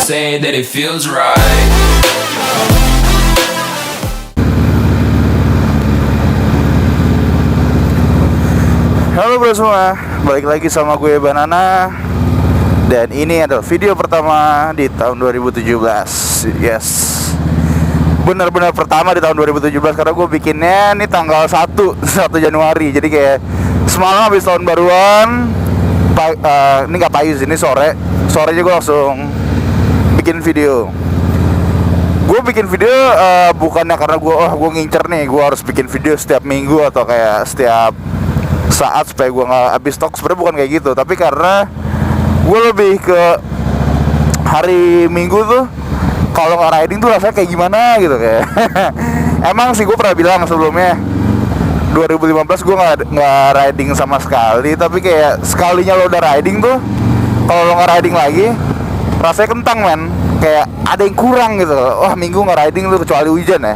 say that it feels right. Halo bro semua, balik lagi sama gue Banana. Dan ini adalah video pertama di tahun 2017. Yes, benar-benar pertama di tahun 2017. Karena gue bikinnya ini tanggal 1 Januari. Jadi kayak semalam habis tahun baruan. Ini gak pagi sih, ini sore. Sorenya gue langsung bikin video. Gue bikin video bukannya karena gue ngincer nih, gue harus bikin video setiap minggu atau kayak setiap saat supaya gue nggak habis stok. Sebenarnya bukan kayak gitu, tapi karena gue lebih ke hari Minggu tuh kalau nggak riding tuh rasanya kayak gimana gitu kayak. Emang sih gue pernah bilang sebelumnya 2015 gue nggak riding sama sekali, tapi kayak sekalinya lo udah riding tuh, kalau lo nggak riding lagi rasanya kentang men, kayak ada yang kurang gitu. Wah, minggu nggak riding tuh, kecuali hujan ya.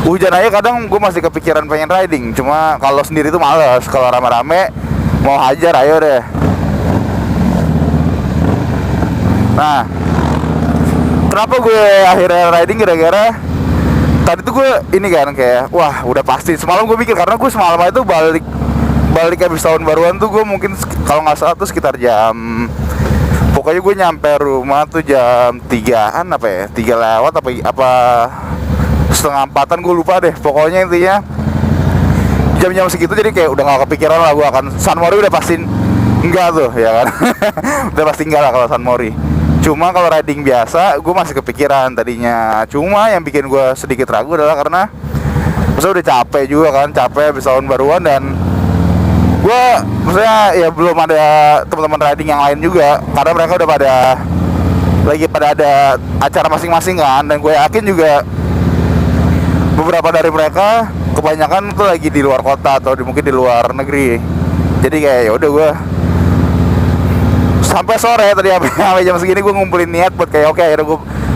Hujan aja kadang gue masih kepikiran pengen riding. Cuma kalau sendiri tuh males. Kalau rame-rame mau hajar ayo deh. Nah, kenapa gue akhirnya riding gara-gara tadi tuh gue ini kan kayak wah udah pasti. Semalam gue mikir karena gue semalam itu balik habis tahun baruan tuh gue mungkin kalau nggak salah tuh sekitar jam, pokoknya gue nyampe rumah tuh jam 3-an apa ya, 3 lewat apa setengah 4-an, gue lupa deh. Pokoknya intinya jam-jam segitu, jadi kayak udah gak kepikiran lah gue akan San Mori, udah pasti enggak tuh ya kan. Udah pasti enggak lah kalau San Mori. Cuma kalau riding biasa gue masih kepikiran tadinya. Cuma yang bikin gue sedikit ragu adalah karena maksudnya udah capek juga kan, capek habis tahun baruan, dan gue maksudnya ya belum ada teman-teman riding yang lain juga karena mereka udah pada ada acara masing-masing kan. Dan gue yakin juga beberapa dari mereka kebanyakan tuh lagi di luar kota atau mungkin di luar negeri. Jadi kayak ya udah gue sampai sore tadi sampai jam segini gue ngumpulin niat buat kayak oke, akhirnya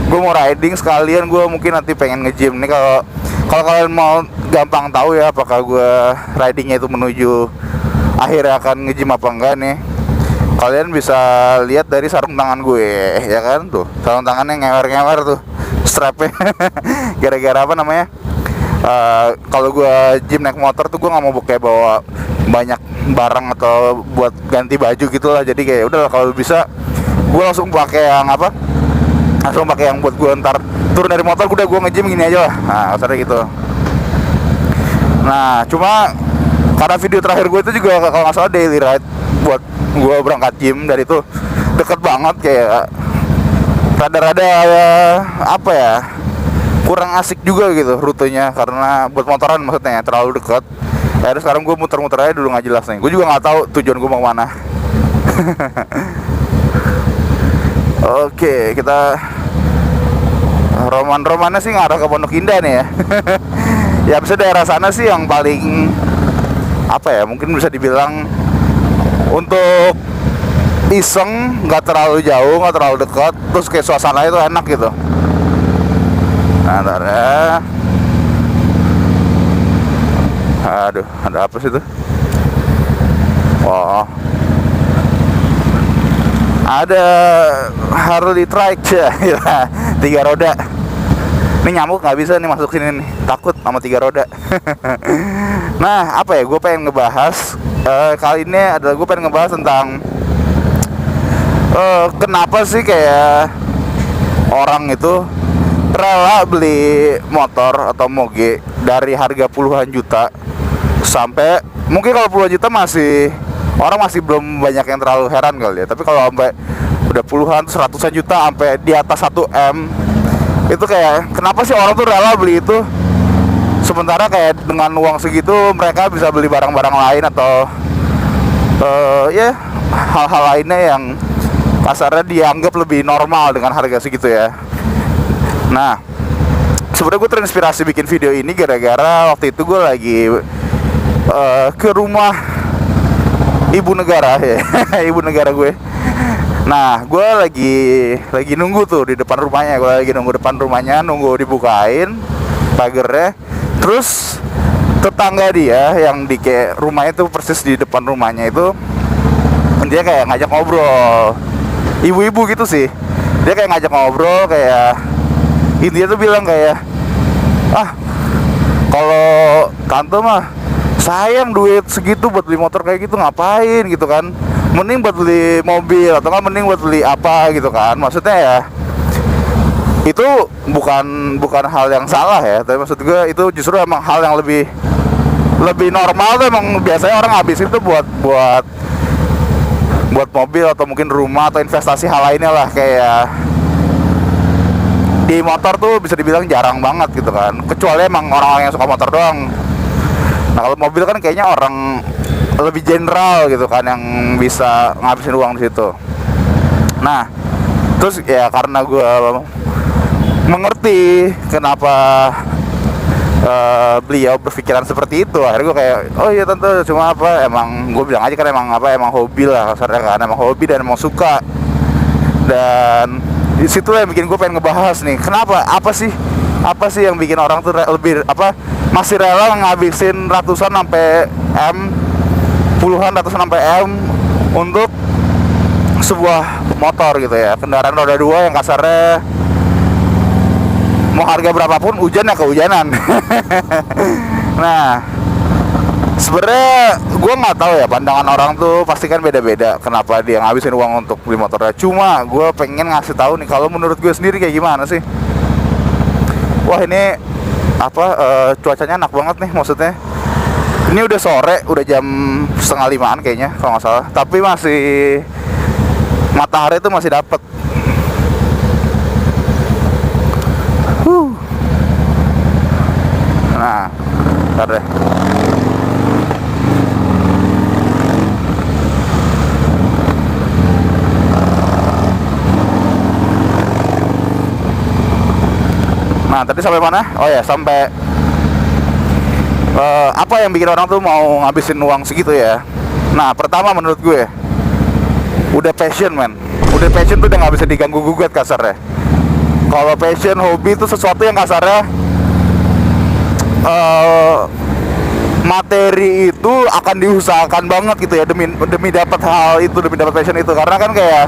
gue mau riding sekalian. Gue mungkin nanti pengen nge-gym nih. Kalau kalian mau gampang tahu ya apakah gue ridingnya itu menuju akhirnya akan nge-gym apa enggak nih, kalian bisa lihat dari sarung tangan gue ya kan. Tuh sarung tangannya ngewer-ngewer tuh strapnya. Gara-gara apa namanya, kalau gue gym naik motor tuh gue nggak mau kayak bawa banyak barang atau buat ganti baju gitulah. Jadi kayak udah kalau bisa gue langsung pakai yang apa, langsung pakai yang buat gue ntar turun dari motor udah gue nge-gym gini aja lah. Nah kasarnya gitu. Nah cuma karena video terakhir gue itu juga kalau nggak salah daily ride buat gue berangkat gym, dari itu deket banget, kayak rada-rada apa ya, kurang asik juga gitu rutenya karena buat motoran maksudnya terlalu dekat. Akhirnya sekarang gue muter-muter aja dulu, nggak jelas nih. Gue juga nggak tahu tujuan gue mau kemana. Oke, kita romannya sih ngarah ke Pondok Indah nih ya. Ya bisa daerah sana sih yang paling apa ya, mungkin bisa dibilang untuk iseng, nggak terlalu jauh, nggak terlalu dekat, terus kayak suasananya tuh enak gitu. Nah, ntar ya. Aduh, ada apa sih tuh? Wah, ada Harley trike ya, 3 roda. Ini nyamuk nggak bisa nih masuk sini nih, takut sama 3 roda. Nah, apa ya? Gue pengen ngebahas kali ini adalah gue pengen ngebahas tentang kenapa sih kayak orang itu rela beli motor atau moge dari harga puluhan juta sampai mungkin kalau puluhan juta masih orang masih belum banyak yang terlalu heran kali ya. Tapi kalau sampai udah puluhan, seratusan juta sampai di atas 1M, itu kayak kenapa sih orang tuh rela beli itu, sementara kayak dengan uang segitu mereka bisa beli barang-barang lain atau ya hal-hal lainnya yang kasarnya dianggap lebih normal dengan harga segitu ya. Nah, sebenarnya gue terinspirasi bikin video ini gara-gara waktu itu gue lagi ke rumah ibu negara ya. Ibu negara gue. Nah, gue lagi nunggu tuh di depan rumahnya. Gue lagi nunggu depan rumahnya, nunggu dibukain pagernya. Terus tetangga dia yang di kayak rumahnya tuh persis di depan rumahnya itu, dia kayak ngajak ngobrol, ibu-ibu gitu sih. dia kayak ngajak ngobrol, kayak intinya tuh bilang kayak, kalau tante mah sayang duit segitu buat beli motor kayak gitu, ngapain gitu kan, mending buat beli mobil atau nggak mending buat beli apa gitu kan. Maksudnya ya itu bukan hal yang salah ya, tapi maksud gue itu justru emang hal yang lebih normal tuh. Emang biasanya orang habis itu buat mobil atau mungkin rumah atau investasi hal lainnya lah. Kayak di motor tuh bisa dibilang jarang banget gitu kan, kecuali emang orang-orang yang suka motor doang. Nah kalau mobil kan kayaknya orang lebih general gitu kan yang bisa ngabisin uang di situ. Nah terus ya karena gue mengerti kenapa beliau berpikiran seperti itu, akhirnya gue kayak, oh iya tante, cuma apa, emang gue bilang aja kan emang hobi lah kasarnya kan, emang hobi dan emang suka. Dan disitu yang bikin gue pengen ngebahas nih, kenapa, apa sih yang bikin orang tuh lebih masih rela ngabisin ratusan sampai puluhan ratusan sampai untuk sebuah motor gitu ya, kendaraan roda 2 yang kasarnya mau harga berapapun hujan ya kehujanan. Nah sebenarnya gue nggak tahu ya, pandangan orang tuh pasti kan beda-beda kenapa dia ngabisin uang untuk beli motornya. Cuma gue pengen ngasih tahu nih kalau menurut gue sendiri kayak gimana sih. Wah ini cuacanya enak banget nih, maksudnya ini udah sore, udah jam 4:30 kayaknya kalau nggak salah, tapi masih matahari tuh masih dapet. Nah ntar deh. Nah tadi sampai mana? Oh ya, sampai apa yang bikin orang tuh mau ngabisin uang segitu ya. Nah pertama menurut gue udah passion men. Udah passion tuh udah gak bisa diganggu gugat kasarnya. Kalau passion, hobi itu sesuatu yang kasarnya materi itu akan diusahakan banget gitu ya, demi dapat hal itu, demi dapat passion itu. Karena kan kayak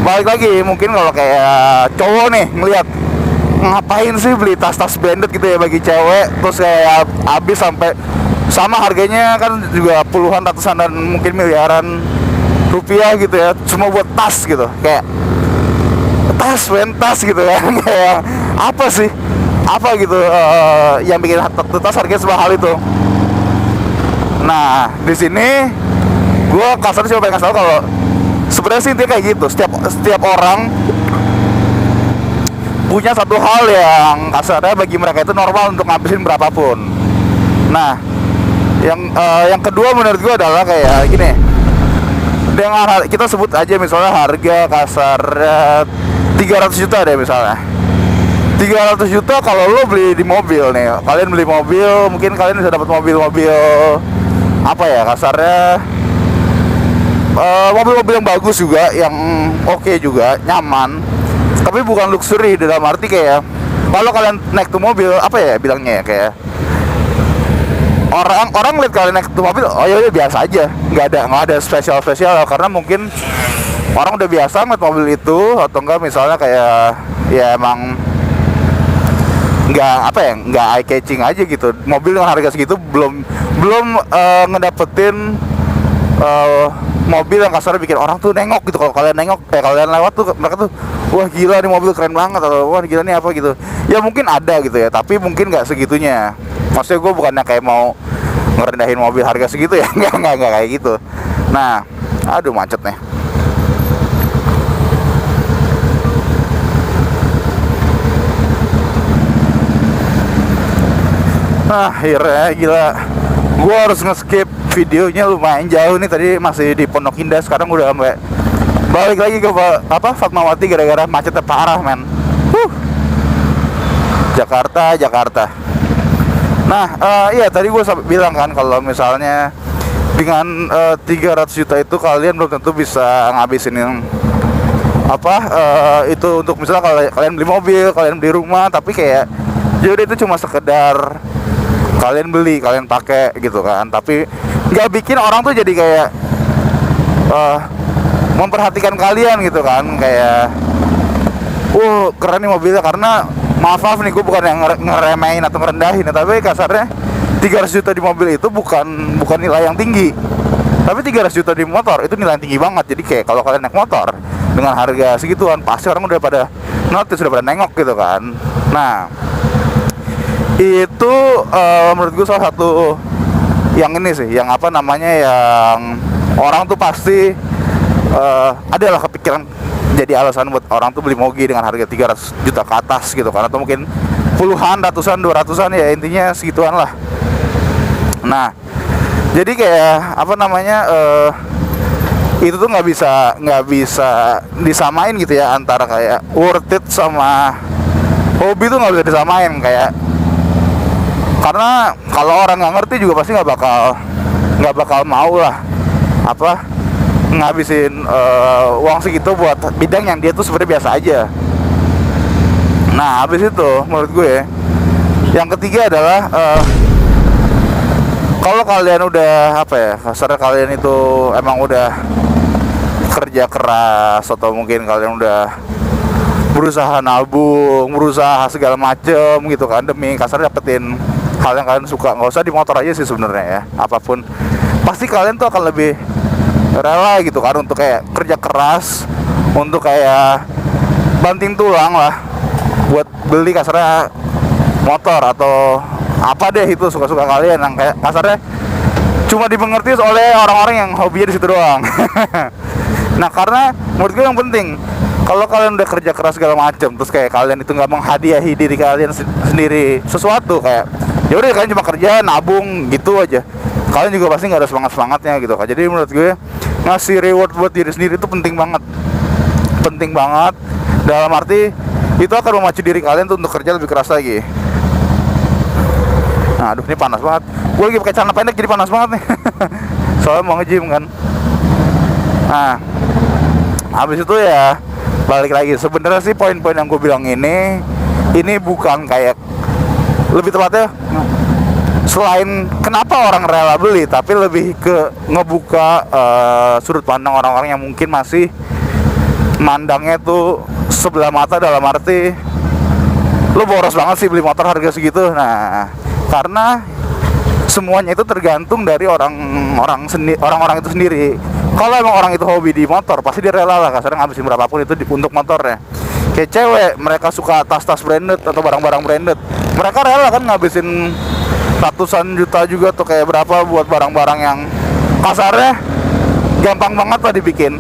balik lagi, mungkin kalau kayak cowok nih ngeliat, ngapain sih beli tas-tas branded gitu ya bagi cewek, terus kayak habis sampai sama harganya kan juga puluhan, ratusan, dan mungkin miliaran rupiah gitu ya, cuma buat tas gitu. Kayak tas gitu ya. Kayak apa sih, apa gitu yang bikin tas harganya semahal itu. Nah di sini gue kasarnya cuma pengen kasih tau kalau sebenarnya sih intinya kayak gitu. Setiap orang punya satu hal yang kasarnya bagi mereka itu normal untuk ngabisin berapapun. Nah yang kedua menurut gue adalah kayak gini, dengan kita sebut aja misalnya harga kasarnya 300 juta deh misalnya. 300 juta kalau lo beli di mobil nih, kalian beli mobil, mungkin kalian bisa dapat mobil-mobil apa ya kasarnya, mobil-mobil yang bagus juga, yang oke juga, nyaman. Tapi bukan luxury dalam arti kayak kalau kalian naik tuh mobil, apa ya bilangnya ya, kayak orang lihat kalian naik tuh mobil, oh ya udah biasa aja, nggak ada spesial karena mungkin orang udah biasa ngeliat mobil itu, atau enggak misalnya kayak ya emang nggak eye catching aja gitu. Mobil dengan harga segitu belum ngedapetin mobil yang kasarnya bikin orang tuh nengok gitu. Kalau kalian nengok, kalian lewat tuh mereka tuh, wah gila nih mobil keren banget, atau wah gila nih apa gitu. Ya mungkin ada gitu ya, tapi mungkin nggak segitunya. Maksudnya gue bukannya kayak mau ngerendahin mobil harga segitu ya, nggak kayak gitu. Nah, aduh macet nih. Nah akhirnya gila, gue harus nge-skip videonya lumayan jauh nih. Tadi masih di Pondok Indah, sekarang udah sampai balik lagi ke Fatmawati gara-gara macetnya parah men. Jakarta. Nah iya tadi gue bilang kan kalau misalnya dengan 300 juta itu kalian belum tentu bisa ngabisin yang itu untuk misalnya kalian beli mobil, kalian beli rumah. Tapi kayak jadi itu cuma sekedar kalian beli, kalian pakai gitu kan. Tapi nggak bikin orang tuh jadi kayak memperhatikan kalian gitu kan. Kayak wow keren nih mobilnya, karena maaf nih gue bukan yang ngeremehin atau ngerendahin ya, tapi kasarnya 300 juta di mobil itu bukan nilai yang tinggi, tapi 300 juta di motor itu nilai yang tinggi banget. Jadi kayak kalau kalian naik motor dengan harga segituan, pasti orang udah pada notice, udah pada nengok gitu kan. Nah itu menurut gue salah satu yang ini sih, yang apa namanya, yang orang tuh pasti adalah kepikiran jadi alasan buat orang tuh beli moge dengan harga 300 juta ke atas gitu kan, atau mungkin puluhan, ratusan, 200-an, ya intinya segituan lah. Nah jadi kayak apa namanya, itu tuh nggak bisa disamain gitu ya, antara kayak worth it sama hobi tuh nggak bisa disamain. Kayak karena kalau orang nggak ngerti juga pasti nggak bakal mau lah apa ngabisin uang segitu buat bidang yang dia tuh sebenarnya biasa aja. Nah habis itu menurut gue yang ketiga adalah kalau kalian udah apa ya, kasarnya kalian itu emang udah kerja keras, atau mungkin kalian udah berusaha nabung, berusaha segala macem gitu kan, demi kasarnya dapetin hal yang kalian suka. Nggak usah di motor aja sih sebenarnya ya, apapun pasti kalian tuh akan lebih rela gitu kan untuk kayak kerja keras, untuk kayak banting tulang lah buat beli kasarnya motor atau apa deh, itu suka-suka kalian yang kayak kasarnya cuma dimengerti oleh orang-orang yang hobinya di situ doang. Nah karena menurut gue yang penting, kalau kalian udah kerja keras segala macem, terus kayak kalian itu nggak menghadiahi diri kalian sendiri sesuatu, kayak ya udah kalian cuma kerja nabung gitu aja, kalian juga pasti nggak ada semangatnya gitu kan. Jadi menurut gue ngasih reward buat diri sendiri itu penting banget dalam arti itu akan memacu diri kalian tuh untuk kerja lebih keras lagi. Nah aduh ini panas banget, gue lagi pakai celana pendek jadi panas banget nih. Soalnya mau nge-gym kan. Nah habis itu ya balik lagi, sebenarnya sih poin-poin yang gue bilang ini bukan kayak, lebih tepatnya selain kenapa orang rela beli, tapi lebih ke ngebuka sudut pandang orang-orang yang mungkin masih mandangnya tuh sebelah mata, dalam arti lu boros banget sih beli motor harga segitu. Nah karena semuanya itu tergantung dari orang-orang itu sendiri. Kalau emang orang itu hobi di motor, pasti dia rela lah kasarnya ngabisin berapapun itu untuk motornya. Kayak cewek, mereka suka tas-tas branded atau barang-barang branded, mereka rela kan ngabisin ratusan juta juga tuh, kayak berapa buat barang-barang yang kasarnya gampang banget lah dibikin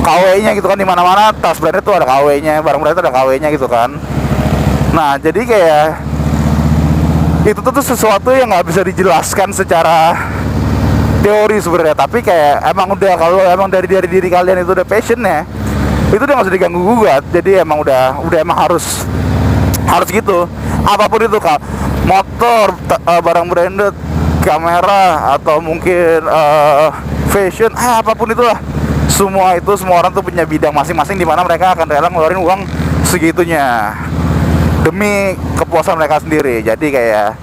KW-nya gitu kan. Di mana-mana tas branded tuh ada KW-nya, barang branded ada KW-nya gitu kan. Nah jadi kayak itu tuh sesuatu yang nggak bisa dijelaskan secara teori sebenarnya, tapi kayak emang udah, kalau emang dari diri kalian itu udah passionnya, itu udah nggak usah diganggu gugat. Jadi emang udah emang harus gitu. Apapun itu kak, motor, barang branded, kamera, atau mungkin fashion, apapun itulah, semua orang tuh punya bidang masing-masing di mana mereka akan rela ngeluarin uang segitunya demi kepuasan mereka sendiri. Jadi kayak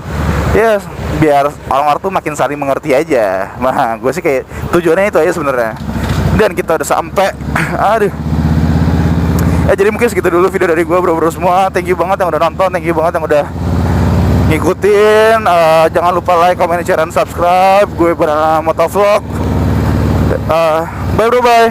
ya biar orang-orang tuh makin saling mengerti aja. Nah gue sih kayak tujuannya itu aja sebenarnya. Dan kita udah sampai aduh ya, jadi mungkin segitu dulu video dari gue bro semua. Thank you banget yang udah nonton, thank you banget yang udah ngikutin. Jangan lupa like, comment, share, dan subscribe. Gue Banana Motovlog. Bye bro, bye.